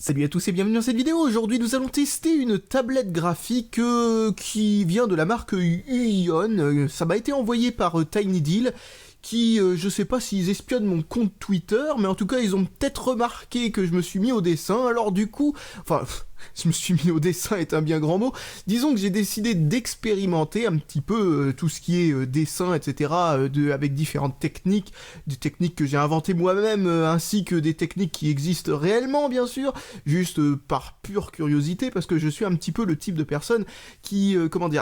Salut à tous et bienvenue dans cette vidéo. Aujourd'hui nous allons tester une tablette graphique qui vient de la marque Huion. Ça m'a été envoyé par TinyDeal qui, je sais pas s'ils espionnent mon compte Twitter, mais en tout cas ils ont peut-être remarqué que je me suis mis au dessin, alors du coup, je me suis mis au dessin est un bien grand mot, disons que j'ai décidé d'expérimenter un petit peu tout ce qui est dessin, etc., avec différentes techniques, des techniques que j'ai inventées moi-même, ainsi que des techniques qui existent réellement, bien sûr, juste par pure curiosité, parce que je suis un petit peu le type de personne qui,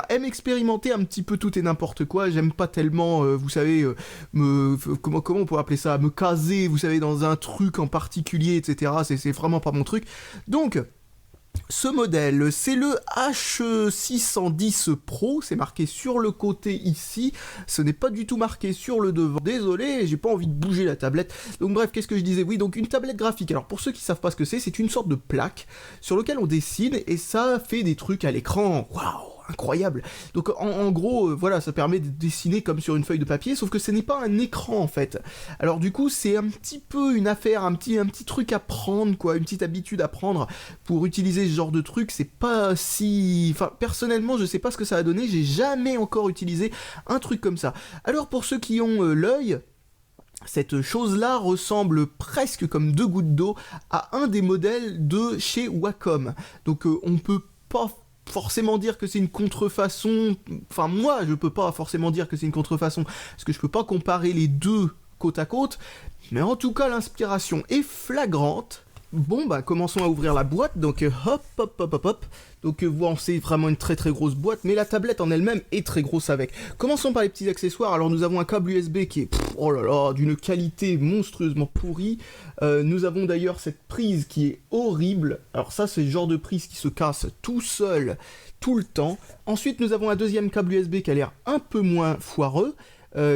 aime expérimenter un petit peu tout et n'importe quoi. J'aime pas tellement, vous savez, comment on pourrait appeler ça, me caser, vous savez, dans un truc en particulier, etc., c'est vraiment pas mon truc. Donc, ce modèle, c'est le H610 Pro, c'est marqué sur le côté ici, ce n'est pas du tout marqué sur le devant, désolé, j'ai pas envie de bouger la tablette. Donc bref, qu'est-ce que je disais? Oui, donc une tablette graphique, alors pour ceux qui savent pas ce que c'est une sorte de plaque sur laquelle on dessine et ça fait des trucs à l'écran, waouh, incroyable. Donc en gros, voilà, ça permet de dessiner comme sur une feuille de papier, sauf que ce n'est pas un écran en fait. Alors du coup, c'est un petit peu une affaire, un petit truc à prendre, quoi, une petite habitude à prendre pour utiliser ce genre de truc. C'est pas si... Enfin, personnellement, je sais pas ce que ça a donné, j'ai jamais encore utilisé un truc comme ça. Alors pour ceux qui ont l'œil, cette chose-là ressemble presque comme deux gouttes d'eau à un des modèles de chez Wacom. Donc on peut pas forcément dire que c'est une contrefaçon, enfin moi je peux pas forcément dire que c'est une contrefaçon, parce que je peux pas comparer les deux côte à côte, mais en tout cas l'inspiration est flagrante. Bon bah commençons à ouvrir la boîte, donc hop, donc bon, c'est vraiment une très grosse boîte, mais la tablette en elle-même est très grosse avec. Commençons par les petits accessoires. Alors nous avons un câble USB qui est, oh là là, d'une qualité monstrueusement pourrie. Nous avons d'ailleurs cette prise qui est horrible. Alors ça c'est le genre de prise qui se casse tout seul, tout le temps. Ensuite nous avons un deuxième câble USB qui a l'air un peu moins foireux.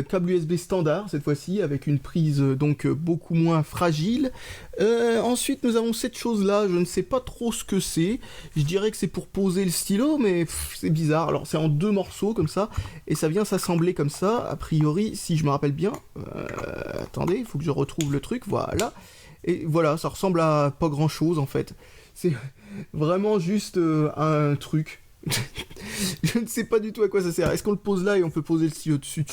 Câble USB standard cette fois-ci avec une prise donc beaucoup moins fragile. Ensuite nous avons cette chose là, je ne sais pas trop ce que c'est, je dirais que c'est pour poser le stylo mais c'est bizarre. Alors c'est en deux morceaux comme ça et ça vient s'assembler comme ça a priori si je me rappelle bien. Attendez, il faut que je retrouve le truc, voilà, et voilà, ça ressemble à pas grand chose en fait, c'est vraiment juste un truc. Je ne sais pas du tout à quoi ça sert. Est-ce qu'on le pose là et on peut poser le stylo dessus?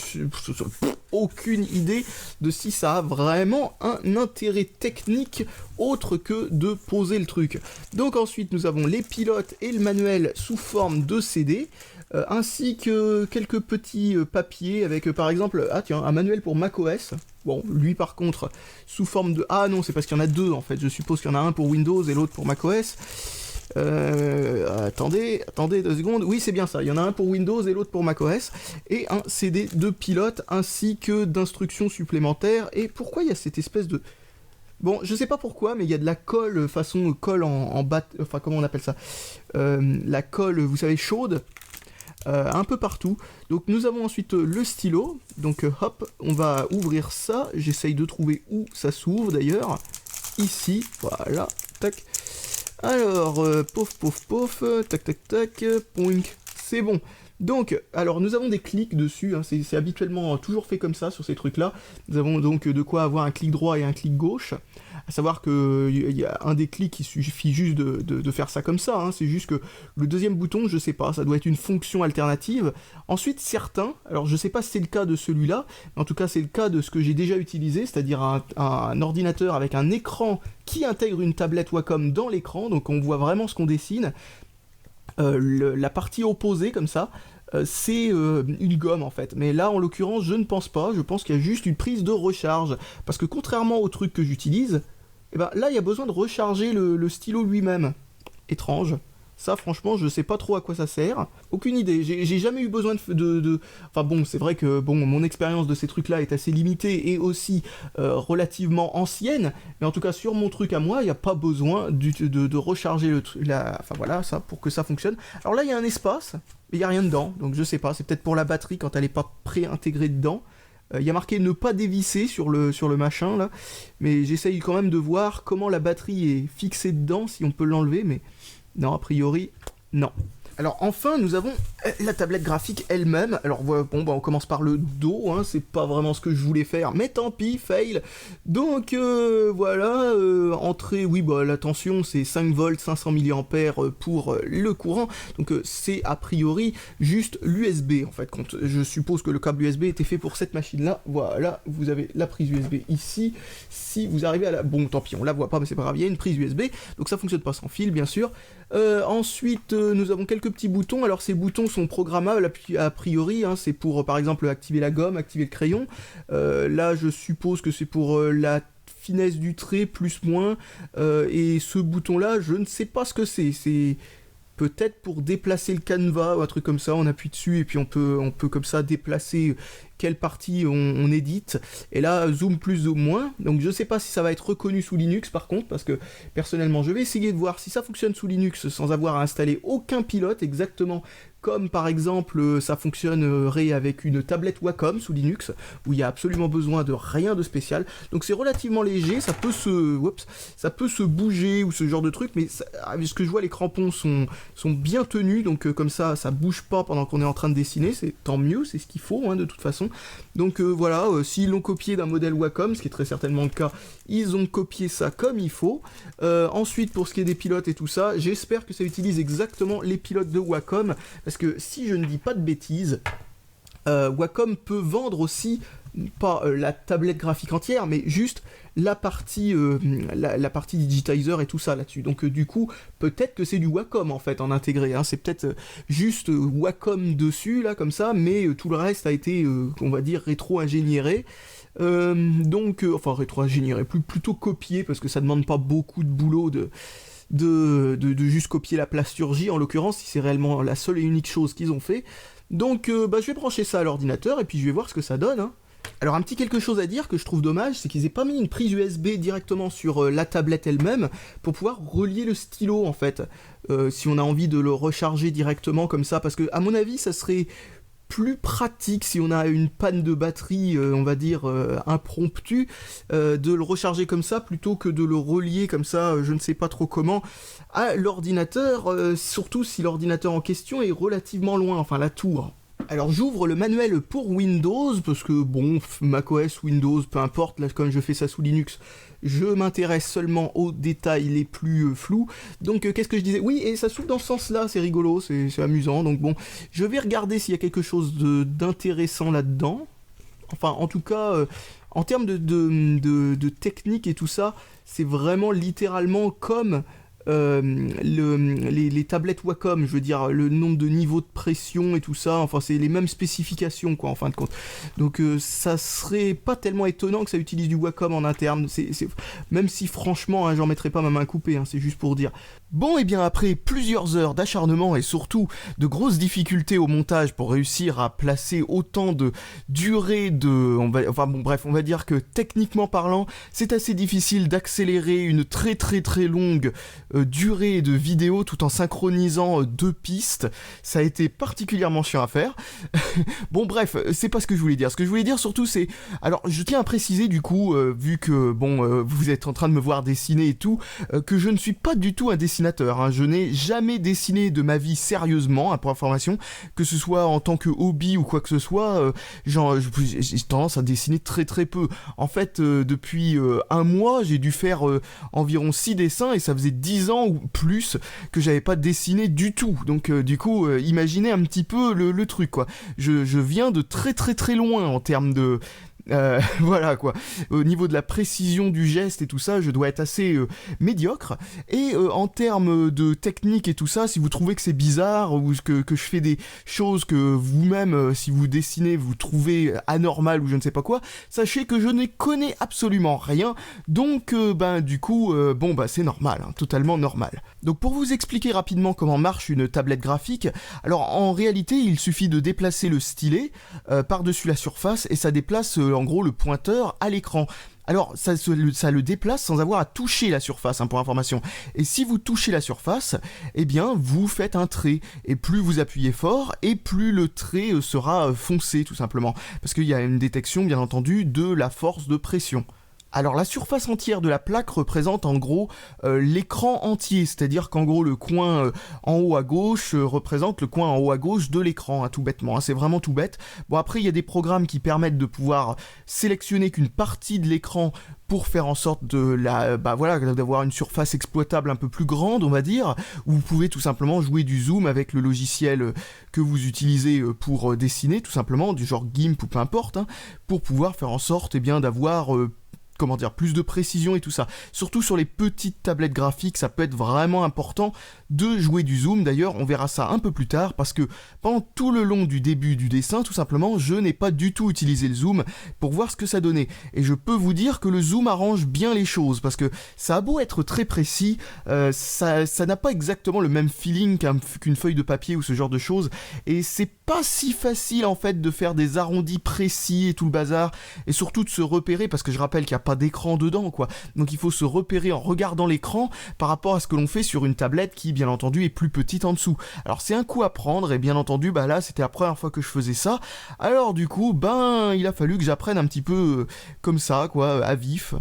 Aucune idée de si ça a vraiment un intérêt technique autre que de poser le truc. Donc ensuite nous avons les pilotes et le manuel sous forme de CD, ainsi que quelques petits papiers avec par exemple, un manuel pour macOS. Bon, lui par contre, sous forme de... Ah non, c'est parce qu'il y en a deux en fait, je suppose qu'il y en a un pour Windows et l'autre pour macOS. Attendez 2 secondes, oui c'est bien ça, il y en a un pour Windows et l'autre pour macOS, et un CD de pilote ainsi que d'instructions supplémentaires. Et pourquoi il y a cette espèce de... Bon, je sais pas pourquoi, mais il y a de la colle, façon colle en bat... Enfin, comment on appelle ça, la colle, vous savez, chaude, un peu partout. Donc nous avons ensuite le stylo, donc hop, on va ouvrir ça, j'essaye de trouver où ça s'ouvre d'ailleurs, ici, voilà, tac. Alors, pof, tac, poink, c'est bon. Donc, alors nous avons des clics dessus, hein, c'est habituellement toujours fait comme ça sur ces trucs-là. Nous avons donc de quoi avoir un clic droit et un clic gauche. À savoir qu'il y a un des clics, il suffit juste de faire ça comme ça, hein. C'est juste que le deuxième bouton, je sais pas, ça doit être une fonction alternative. Ensuite, certains, alors je sais pas si c'est le cas de celui-là, mais en tout cas c'est le cas de ce que j'ai déjà utilisé, c'est-à-dire un ordinateur avec un écran qui intègre une tablette Wacom dans l'écran, donc on voit vraiment ce qu'on dessine. La partie opposée, comme ça, c'est une gomme en fait, mais là en l'occurrence je ne pense pas, je pense qu'il y a juste une prise de recharge, parce que contrairement au truc que j'utilise, et ben là il y a besoin de recharger le stylo lui-même. Étrange. Ça franchement je sais pas trop à quoi ça sert, aucune idée, j'ai jamais eu besoin de... Enfin bon, c'est vrai que bon, mon expérience de ces trucs là est assez limitée et aussi relativement ancienne, mais en tout cas sur mon truc à moi, il n'y a pas besoin de recharger enfin voilà, ça, pour que ça fonctionne. Alors là il y a un espace, mais il n'y a rien dedans, donc je sais pas, c'est peut-être pour la batterie quand elle n'est pas pré-intégrée dedans. Il y a marqué ne pas dévisser sur le machin là, mais j'essaye quand même de voir comment la batterie est fixée dedans, si on peut l'enlever, mais non, a priori, non. Alors enfin, nous avons la tablette graphique elle-même. Alors bon, bah, on commence par le dos, hein, c'est pas vraiment ce que je voulais faire, mais tant pis, fail. Donc voilà, entrée, oui, bah la tension c'est 5 volts, 500 mAh pour le courant. Donc c'est a priori juste l'USB en fait. Quand je suppose que le câble USB était fait pour cette machine-là. Voilà, vous avez la prise USB ici. Si vous arrivez à la... Bon, tant pis, on la voit pas, mais c'est pas grave, il y a une prise USB. Donc ça fonctionne pas sans fil, bien sûr. Ensuite, nous avons quelques petits boutons. Alors ces boutons sont programmables a priori, hein, c'est pour par exemple activer la gomme, activer le crayon. Là je suppose que c'est pour la finesse du trait, plus moins. Et ce bouton là, je ne sais pas ce que c'est peut-être pour déplacer le canevas ou un truc comme ça, on appuie dessus et puis on peut comme ça déplacer quelle partie on édite, et là zoom plus zoom moins. Donc je sais pas si ça va être reconnu sous Linux par contre, parce que personnellement je vais essayer de voir si ça fonctionne sous Linux sans avoir à installer aucun pilote, exactement comme par exemple ça fonctionnerait avec une tablette Wacom sous Linux, où il y a absolument besoin de rien de spécial. Donc c'est relativement léger, ça peut se bouger ou ce genre de truc, mais ça, ce que je vois, les crampons sont bien tenus, donc comme ça bouge pas pendant qu'on est en train de dessiner, c'est tant mieux, c'est ce qu'il faut hein, de toute façon. Donc voilà, s'ils l'ont copié d'un modèle Wacom, ce qui est très certainement le cas, ils ont copié ça comme il faut. Ensuite, pour ce qui est des pilotes et tout ça, j'espère que ça utilise exactement les pilotes de Wacom, parce que si je ne dis pas de bêtises, Wacom peut vendre aussi, pas la tablette graphique entière, mais juste la partie digitizer et tout ça là-dessus. Donc du coup, peut-être que c'est du Wacom en fait en intégré, hein. C'est peut-être juste Wacom dessus, là, comme ça, mais tout le reste a été, on va dire, rétro-ingénieré. Enfin rétro-ingénieré, plutôt copié, parce que ça demande pas beaucoup de boulot de juste copier la plasturgie, en l'occurrence, si c'est réellement la seule et unique chose qu'ils ont fait. Donc je vais brancher ça à l'ordinateur, et puis je vais voir ce que ça donne, hein. Alors un petit quelque chose à dire que je trouve dommage, c'est qu'ils aient pas mis une prise USB directement sur la tablette elle-même pour pouvoir relier le stylo en fait, si on a envie de le recharger directement comme ça, parce que à mon avis ça serait plus pratique si on a une panne de batterie, on va dire impromptue, de le recharger comme ça plutôt que de le relier comme ça, je ne sais pas trop comment, à l'ordinateur, surtout si l'ordinateur en question est relativement loin, enfin la tour. Alors j'ouvre le manuel pour Windows, parce que bon, macOS, Windows, peu importe, là comme je fais ça sous Linux, je m'intéresse seulement aux détails les plus flous. Donc qu'est-ce que je disais? Oui, et ça s'ouvre dans ce sens-là, c'est rigolo, c'est amusant, donc bon, je vais regarder s'il y a quelque chose d'intéressant là-dedans. Enfin, en tout cas, en termes de technique et tout ça, c'est vraiment littéralement comme... les tablettes Wacom, je veux dire le nombre de niveaux de pression et tout ça, enfin c'est les mêmes spécifications quoi en fin de compte. Donc ça serait pas tellement étonnant que ça utilise du Wacom en interne, même si franchement hein, j'en mettrais pas ma main coupée, hein, c'est juste pour dire. Bon, et bien après plusieurs heures d'acharnement et surtout de grosses difficultés au montage pour réussir à placer autant de durée de... on va dire que techniquement parlant, c'est assez difficile d'accélérer une très très très longue durée de vidéo tout en synchronisant deux pistes. Ça a été particulièrement chiant à faire. Bon bref, c'est pas ce que je voulais dire. Ce que je voulais dire surtout c'est... Alors je tiens à préciser du coup, vu que vous êtes en train de me voir dessiner et tout, que je ne suis pas du tout un dessinateur. Hein. Je n'ai jamais dessiné de ma vie sérieusement, hein, pour information, que ce soit en tant que hobby ou quoi que ce soit. J'ai tendance à dessiner très très peu. En fait, depuis un mois, j'ai dû faire environ 6 dessins et ça faisait 10 ans ou plus que j'avais pas dessiné du tout. Donc du coup, imaginez un petit peu le truc quoi. Je viens de très très très loin en termes de... voilà quoi, au niveau de la précision du geste et tout ça, je dois être assez médiocre, et en termes de technique et tout ça, si vous trouvez que c'est bizarre ou que je fais des choses que vous-même, si vous dessinez, vous trouvez anormal ou je ne sais pas quoi, sachez que je ne connais absolument rien, donc du coup, c'est normal, hein, totalement normal. Donc pour vous expliquer rapidement comment marche une tablette graphique, alors en réalité il suffit de déplacer le stylet par-dessus la surface et ça déplace en gros le pointeur à l'écran. Alors ça le déplace sans avoir à toucher la surface, hein, pour information. Et si vous touchez la surface, eh bien vous faites un trait. Et plus vous appuyez fort, et plus le trait sera foncé tout simplement. Parce qu'il y a une détection bien entendu de la force de pression. Alors la surface entière de la plaque représente en gros l'écran entier, c'est-à-dire qu'en gros le coin en haut à gauche représente le coin en haut à gauche de l'écran, hein, tout bêtement, hein, c'est vraiment tout bête. Bon après il y a des programmes qui permettent de pouvoir sélectionner qu'une partie de l'écran pour faire en sorte d'avoir une surface exploitable un peu plus grande, on va dire, où vous pouvez tout simplement jouer du zoom avec le logiciel que vous utilisez pour dessiner, tout simplement, du genre GIMP ou peu importe, hein, pour pouvoir faire en sorte d'avoir plus de précision et tout ça. Surtout sur les petites tablettes graphiques, ça peut être vraiment important de jouer du zoom. D'ailleurs, on verra ça un peu plus tard, parce que pendant tout le long du début du dessin, tout simplement, je n'ai pas du tout utilisé le zoom pour voir ce que ça donnait. Et je peux vous dire que le zoom arrange bien les choses, parce que ça a beau être très précis, ça n'a pas exactement le même feeling qu'une feuille de papier ou ce genre de choses, et c'est pas si facile en fait de faire des arrondis précis et tout le bazar, et surtout de se repérer, parce que je rappelle qu'il n'y a pas d'écran dedans, quoi. Donc il faut se repérer en regardant l'écran par rapport à ce que l'on fait sur une tablette qui, bien entendu, est plus petite en dessous. Alors c'est un coup à prendre, et bien entendu, là, c'était la première fois que je faisais ça. Alors du coup, il a fallu que j'apprenne un petit peu comme ça, quoi, à vif.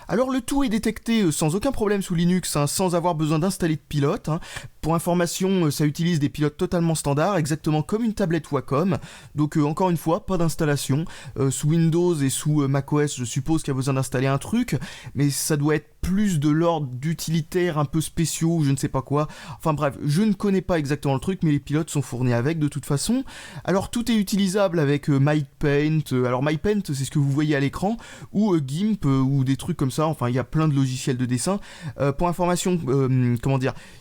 Alors le tout est détecté sans aucun problème sous Linux, hein, sans avoir besoin d'installer de pilote, hein. Pour information, ça utilise des pilotes totalement standards, exactement comme une tablette Wacom. Donc encore une fois, pas d'installation. Sous Windows et sous macOS, je suppose qu'il y a besoin d'installer un truc, mais ça doit être plus de l'ordre d'utilitaires un peu spéciaux, je ne sais pas quoi. Enfin bref, je ne connais pas exactement le truc, mais les pilotes sont fournis avec de toute façon. Alors tout est utilisable avec MyPaint. Alors MyPaint, c'est ce que vous voyez à l'écran, ou GIMP, ou des trucs comme ça. Enfin, il y a plein de logiciels de dessin. Pour information,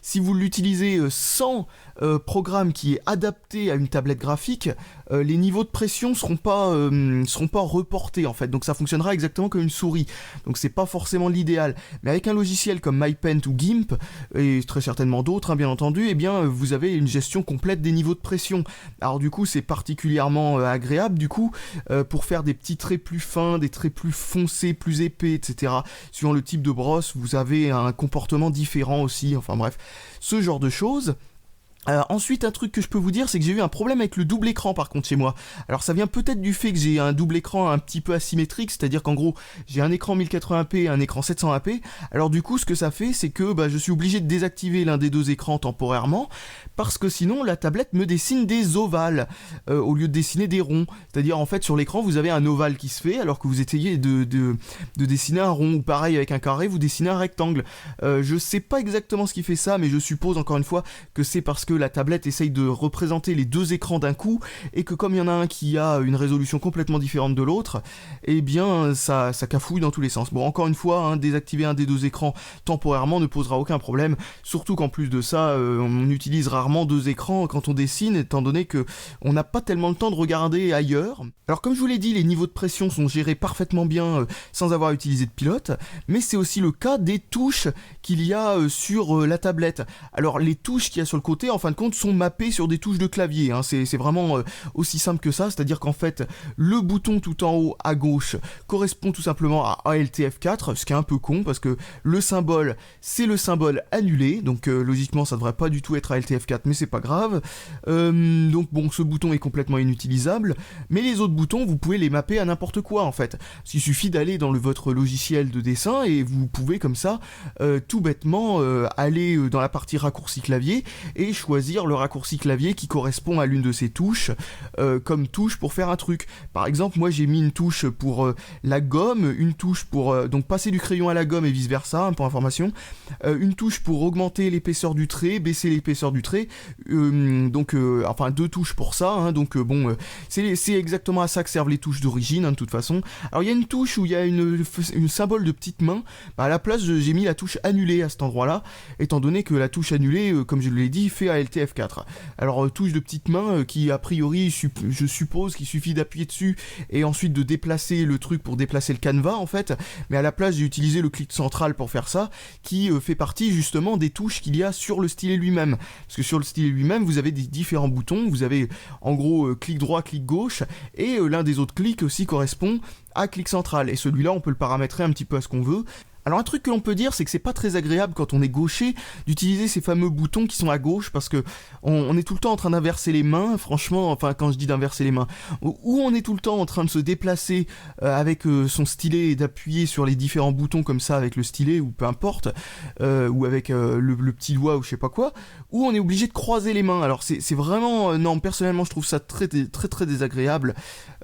si vous l'utilisez sans programme qui est adapté à une tablette graphique, les niveaux de pression seront pas reportés en fait. Donc ça fonctionnera exactement comme une souris. Donc c'est pas forcément l'idéal. Mais avec un logiciel comme MyPaint ou GIMP, et très certainement d'autres, hein, bien entendu, vous avez une gestion complète des niveaux de pression. Alors du coup, c'est particulièrement agréable, du coup, pour faire des petits traits plus fins, des traits plus foncés, plus épais, etc. Suivant le type de brosse, vous avez un comportement différent aussi, enfin bref, ce genre de choses. Ensuite, un truc que je peux vous dire, c'est que j'ai eu un problème avec le double écran par contre chez moi. Alors ça vient peut-être du fait que j'ai un double écran un petit peu asymétrique, c'est-à-dire qu'en gros j'ai un écran 1080p et un écran 720p. Alors du coup ce que ça fait, c'est que je suis obligé de désactiver l'un des deux écrans temporairement, parce que sinon la tablette me dessine des ovales au lieu de dessiner des ronds. C'est-à-dire en fait sur l'écran vous avez un ovale qui se fait alors que vous essayez de dessiner un rond, ou pareil avec un carré vous dessinez un rectangle. Je sais pas exactement ce qui fait ça, mais je suppose encore une fois que c'est parce que la tablette essaye de représenter les deux écrans d'un coup, et que comme il y en a un qui a une résolution complètement différente de l'autre, ça cafouille dans tous les sens. Bon, encore une fois, hein, désactiver un des deux écrans temporairement ne posera aucun problème, surtout qu'en plus de ça, on utilise rarement deux écrans quand on dessine, étant donné que on n'a pas tellement le temps de regarder ailleurs. Alors comme je vous l'ai dit, les niveaux de pression sont gérés parfaitement bien sans avoir utilisé de pilote, mais c'est aussi le cas des touches qu'il y a sur la tablette. Alors les touches qu'il y a sur le côté, en fin de compte, sont mappées sur des touches de clavier, hein. C'est vraiment aussi simple que ça, c'est-à-dire qu'en fait, le bouton tout en haut à gauche correspond tout simplement à ALTF4, ce qui est un peu con, parce que le symbole, c'est le symbole annulé, donc logiquement ça devrait pas du tout être ALTF4, mais c'est pas grave. Donc bon, ce bouton est complètement inutilisable, mais les autres boutons, vous pouvez les mapper à n'importe quoi en fait. Il suffit d'aller dans votre logiciel de dessin, et vous pouvez comme ça, tout bêtement, aller dans la partie raccourci clavier, et choisir le raccourci clavier qui correspond à l'une de ces touches comme touche pour faire un truc. Par exemple, moi j'ai mis une touche pour la gomme, une touche pour donc passer du crayon à la gomme et vice versa, hein, pour information, une touche pour augmenter l'épaisseur du trait, baisser l'épaisseur du trait, enfin deux touches pour ça, hein, c'est exactement à ça que servent les touches d'origine, hein, de toute façon. Alors il y a une touche où il y a une symbole de petite main, à la place j'ai mis la touche annulée à cet endroit-là, étant donné que la touche annulée, comme je l'ai dit, fait ALTF4. Alors touche de petite main qui a priori je suppose qu'il suffit d'appuyer dessus et ensuite de déplacer le truc pour déplacer le canevas en fait, mais à la place j'ai utilisé le clic central pour faire ça, qui fait partie justement des touches qu'il y a sur le stylet lui-même, parce que sur le stylet lui-même vous avez des différents boutons, vous avez en gros clic droit, clic gauche, et l'un des autres clics aussi correspond à clic central, et celui-là on peut le paramétrer un petit peu à ce qu'on veut. Alors un truc que l'on peut dire, c'est que c'est pas très agréable quand on est gaucher d'utiliser ces fameux boutons qui sont à gauche, parce que on est tout le temps en train d'inverser les mains, franchement, enfin quand je dis d'inverser les mains, ou on est tout le temps en train de se déplacer avec son stylet et d'appuyer sur les différents boutons comme ça avec le stylet, ou peu importe, ou avec le petit doigt ou je sais pas quoi, ou on est obligé de croiser les mains. Alors c'est vraiment, non, personnellement je trouve ça très très très désagréable.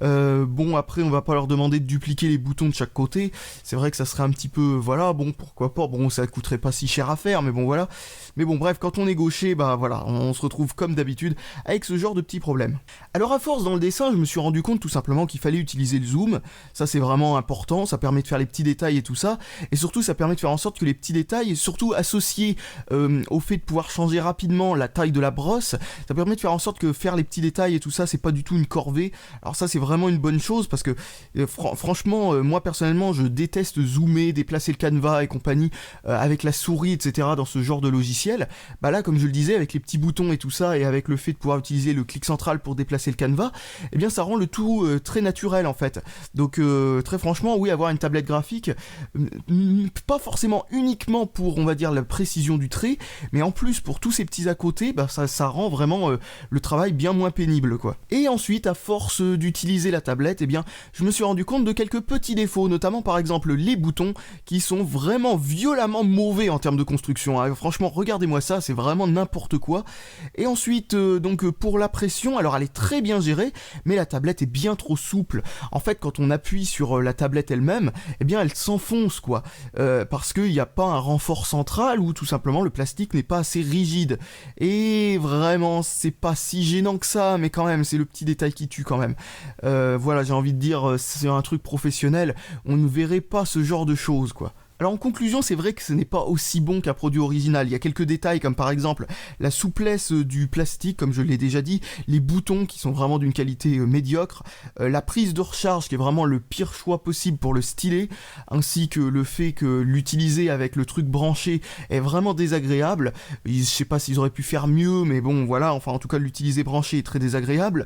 Bon, après on va pas leur demander de dupliquer les boutons de chaque côté, c'est vrai que ça serait un petit peu, voilà, bon, pourquoi pas, bon, ça coûterait pas si cher à faire, mais bon, voilà. Mais bon, bref, quand on est gaucher, bah voilà, on se retrouve comme d'habitude avec ce genre de petits problèmes. Alors à force dans le dessin, je me suis rendu compte tout simplement qu'il fallait utiliser le zoom, ça c'est vraiment important, ça permet de faire les petits détails et tout ça, et surtout ça permet de faire en sorte que les petits détails, surtout associés au fait de pouvoir changer rapidement la taille de la brosse, ça permet de faire en sorte que faire les petits détails et tout ça, c'est pas du tout une corvée. Alors ça c'est vraiment une bonne chose, parce que franchement, moi personnellement, je déteste zoomer, déplacer le canevas et compagnie avec la souris, etc. dans ce genre de logiciel. Bah là, comme je le disais, avec les petits boutons et tout ça, et avec le fait de pouvoir utiliser le clic central pour déplacer le canevas, eh bien ça rend le tout très naturel en fait. Donc très franchement, oui, avoir une tablette graphique, pas forcément uniquement pour, on va dire, la précision du trait, mais en plus pour tous ces petits à côté, bah ça rend vraiment le travail bien moins pénible, quoi. Et ensuite, à force d'utiliser la tablette, eh bien je me suis rendu compte de quelques petits défauts, notamment par exemple les boutons qui sont vraiment violemment mauvais en termes de construction, hein. Franchement, regardez-moi ça, c'est vraiment n'importe quoi. Et ensuite, donc pour la pression, alors elle est très bien gérée, mais la tablette est bien trop souple. En fait, quand on appuie sur la tablette elle-même, eh bien elle s'enfonce, quoi, parce qu'il n'y a pas un renfort central, ou tout simplement le plastique n'est pas assez rigide. Et vraiment, c'est pas si gênant que ça, mais quand même, c'est le petit détail qui tue quand même. Voilà, j'ai envie de dire, c'est un truc professionnel, on ne verrait pas ce genre de choses, quoi. Alors en conclusion, c'est vrai que ce n'est pas aussi bon qu'un produit original. Il y a quelques détails comme par exemple la souplesse du plastique, comme je l'ai déjà dit, les boutons qui sont vraiment d'une qualité médiocre, la prise de recharge qui est vraiment le pire choix possible pour le stylet, ainsi que le fait que l'utiliser avec le truc branché est vraiment désagréable. Je sais pas s'ils auraient pu faire mieux, mais bon voilà, enfin en tout cas l'utiliser branché est très désagréable.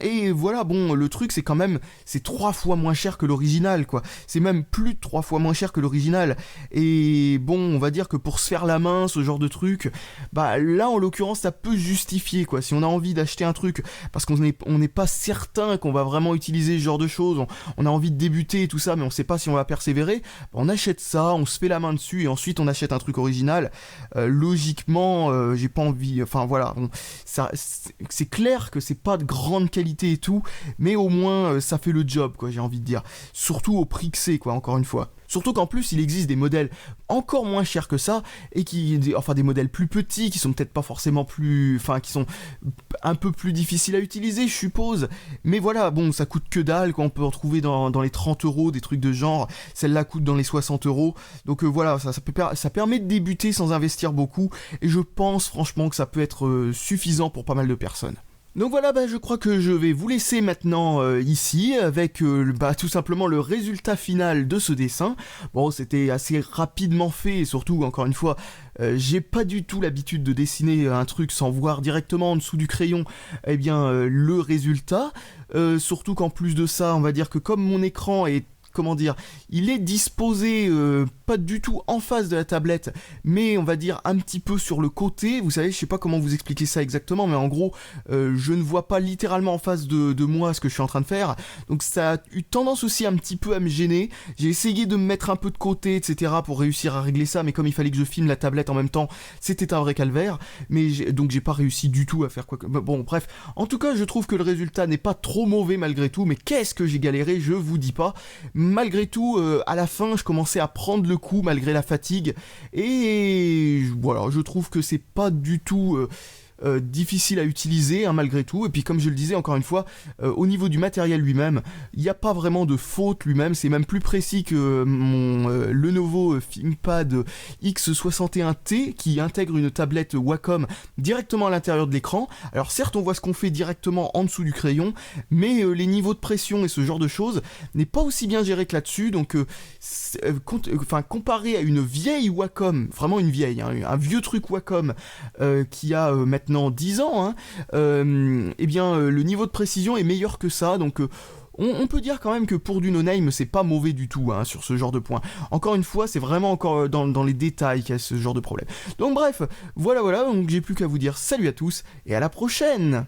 Et voilà, bon, le truc c'est quand même, c'est 3 fois moins cher que l'original, quoi. C'est même plus de 3 fois moins cher que l'original. Et bon, on va dire que pour se faire la main, ce genre de truc, bah là en l'occurrence ça peut justifier, quoi. Si on a envie d'acheter un truc parce qu'on n'est pas certain qu'on va vraiment utiliser ce genre de choses, on a envie de débuter et tout ça, mais on sait pas si on va persévérer, bah, on achète ça, on se fait la main dessus et ensuite on achète un truc original. Logiquement, j'ai pas envie, enfin voilà, bon, ça, c'est clair que c'est pas de grande qualité et tout, mais au moins ça fait le job, quoi, j'ai envie de dire. Surtout au prix que c'est, quoi, encore une fois. Surtout qu'en plus, il existe des modèles encore moins chers que ça, et enfin des modèles plus petits, qui sont peut-être pas forcément plus... Enfin, qui sont un peu plus difficiles à utiliser, je suppose. Mais voilà, bon, ça coûte que dalle, quoi. On peut retrouver dans les 30 euros, des trucs de genre. Celle-là coûte dans les 60 euros. Donc voilà, ça permet de débuter sans investir beaucoup, et je pense franchement que ça peut être suffisant pour pas mal de personnes. Donc voilà, bah, je crois que je vais vous laisser maintenant ici avec tout simplement le résultat final de ce dessin. Bon, c'était assez rapidement fait et surtout, encore une fois, j'ai pas du tout l'habitude de dessiner un truc sans voir directement en dessous du crayon le résultat. Surtout qu'en plus de ça, on va dire que comme mon écran est, comment dire, il est disposé pas du tout en face de la tablette, mais on va dire un petit peu sur le côté. Vous savez, je sais pas comment vous expliquer ça exactement, mais en gros, je ne vois pas littéralement en face de moi ce que je suis en train de faire. Donc ça a eu tendance aussi un petit peu à me gêner. J'ai essayé de me mettre un peu de côté, etc. pour réussir à régler ça, mais comme il fallait que je filme la tablette en même temps, c'était un vrai calvaire. Donc j'ai pas réussi du tout à faire quoi que... Bon, bref. En tout cas, je trouve que le résultat n'est pas trop mauvais malgré tout, mais qu'est-ce que j'ai galéré, je vous dis pas. Malgré tout, à la fin, je commençais à prendre le coup malgré la fatigue. Et voilà, je trouve que c'est pas du tout difficile à utiliser, hein, malgré tout. Et puis comme je le disais encore une fois, au niveau du matériel lui-même, il n'y a pas vraiment de faute lui-même. C'est même plus précis que mon Lenovo ThinkPad X61T qui intègre une tablette Wacom directement à l'intérieur de l'écran. Alors certes, on voit ce qu'on fait directement en dessous du crayon, mais les niveaux de pression et ce genre de choses n'est pas aussi bien géré que là-dessus. Donc comparé à une vieille Wacom, vraiment une vieille, hein, un vieux truc Wacom qui a maintenant 10 ans, hein, le niveau de précision est meilleur que ça, donc on peut dire quand même que pour du no-name, c'est pas mauvais du tout hein, sur ce genre de point. Encore une fois, c'est vraiment encore dans les détails qu'il y a ce genre de problème. Donc bref, voilà, donc j'ai plus qu'à vous dire salut à tous et à la prochaine.